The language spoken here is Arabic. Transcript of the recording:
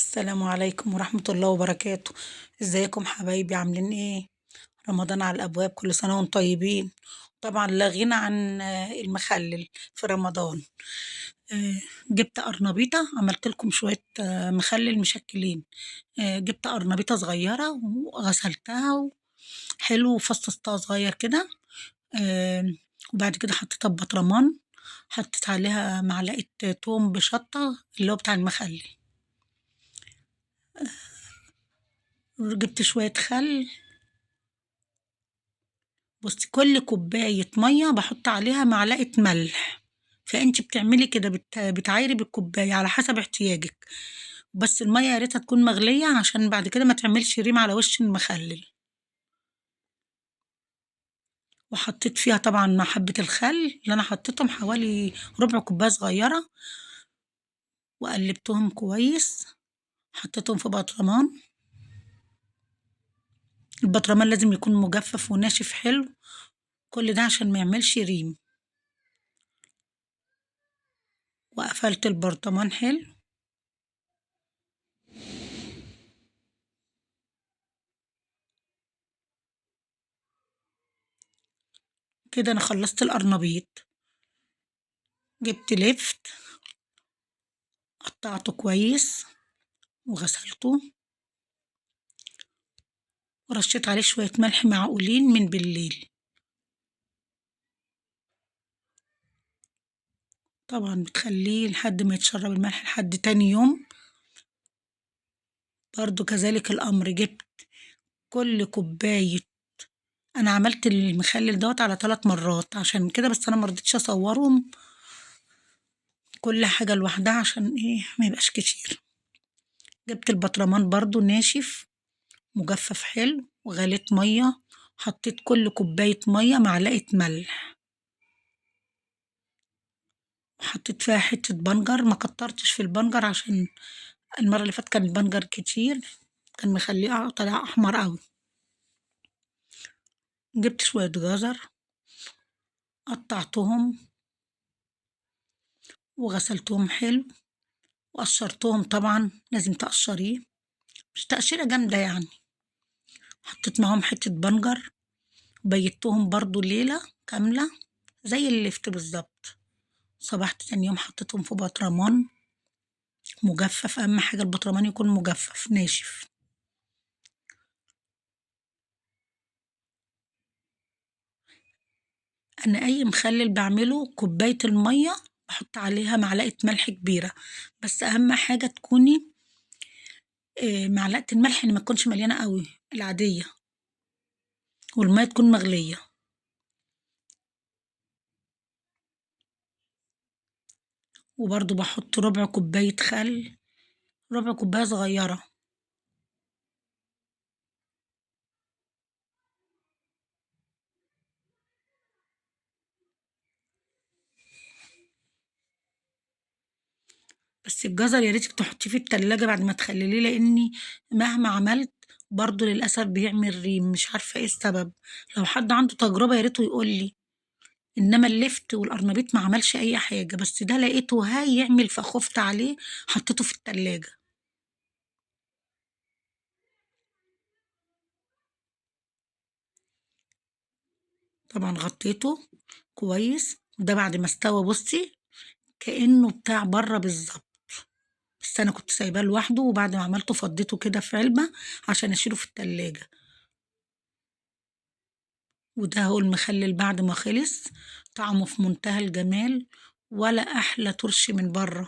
السلام عليكم ورحمة الله وبركاته. ازيكم حبايبي عاملين ايه؟ رمضان على الابواب، كل سنة وانتم طيبين. طبعا لا غنى عن المخلل في رمضان. آه، جبت قرنبيطة، عملت لكم شوية مخلل مشكلين. جبت قرنبيطة صغيرة وغسلتها حلو وفصصتها صغير كده. آه، وبعد كده حطيتها ببطرمان، حطيت عليها معلقة توم بشطة اللي هو بتاع المخلل. جبت شوية خل. بصي، كل كوباية مية بحط عليها معلقة ملح. فانت بتعملي كده بتعايري بالكوباية على حسب احتياجك. بس المية يا ريتها تكون مغلية عشان بعد كده ما تعملش ريم على وش المخلل. وحطيت فيها طبعا مع حبة الخل اللي انا حطيتهم حوالي ربع كوباية صغيرة، وقلبتهم كويس. حطيتهم في برطمان. البطرمان لازم يكون مجفف وناشف حلو، كل ده عشان ما يعملش ريم. وقفلت البرطمان حلو. كده انا خلصت القرنبيط. جبت لفت، قطعته كويس وغسلته، ورشيت عليه شوية ملح معقولين من بالليل. طبعا بتخليه لحد ما يتشرب الملح لحد تاني يوم. برضو كذلك الأمر. جبت كل كوباية، أنا عملت المخلل دوت على 3 مرات عشان كده، بس أنا مرضتش أصورهم كل حاجة لوحدها عشان إيه ما يبقاش كتير. جبت البطرمان برضو ناشف مجفف حلو، وغليت مية. حطيت كل كوباية مية معلقة ملح، وحطيت فيها حتة بنجر. ما كترتش في البنجر عشان المرة اللي فاتت كان البنجر كتير، كان مخليه طلع أحمر أوي. جبت شوية جزر، قطعتهم وغسلتهم حلو، وقشرتهم. طبعا لازم تقشريه، مش تقشيرة جامدة يعني. حطيت معاهم حتة بنجر، بيتهم برضو ليلة كاملة زي اللفت بالظبط. صبحت تاني يوم حطيتهم في برطمان مجفف. أهم حاجة البطرمان يكون مجفف ناشف. أنا أي مخلل بعمله كوباية المية بحط عليها معلقة ملح كبيرة، بس أهم حاجة تكوني معلقة الملح اللي ما تكونش مليانة قوي، العادية، والمية تكون مغلية. وبرضو بحط ربع كوباية خل، ربع كوباية صغيرة. بس الجزر يا ريتك تحطيه في التلاجة بعد ما تخلليه، لأني مهما عملت برضو للأسف بيعمل ريم، مش عارفة ايه السبب. لو حد عنده تجربة يا ريته يقولي. انما اللفت والقرنبيط ما عملش اي حاجة، بس ده لقيته هيعمل فخفت عليه، حطيته في التلاجة. طبعا غطيته كويس، ده بعد ما استوى. بصي كأنه بتاع بره بالظبط، بس انا كنت سايباه لوحده، وبعد ما عملته فضيته كده في علبة عشان اشيله في التلاجة. وده هو المخلل بعد ما خلص، طعمه في منتهى الجمال، ولا احلى ترشي من بره.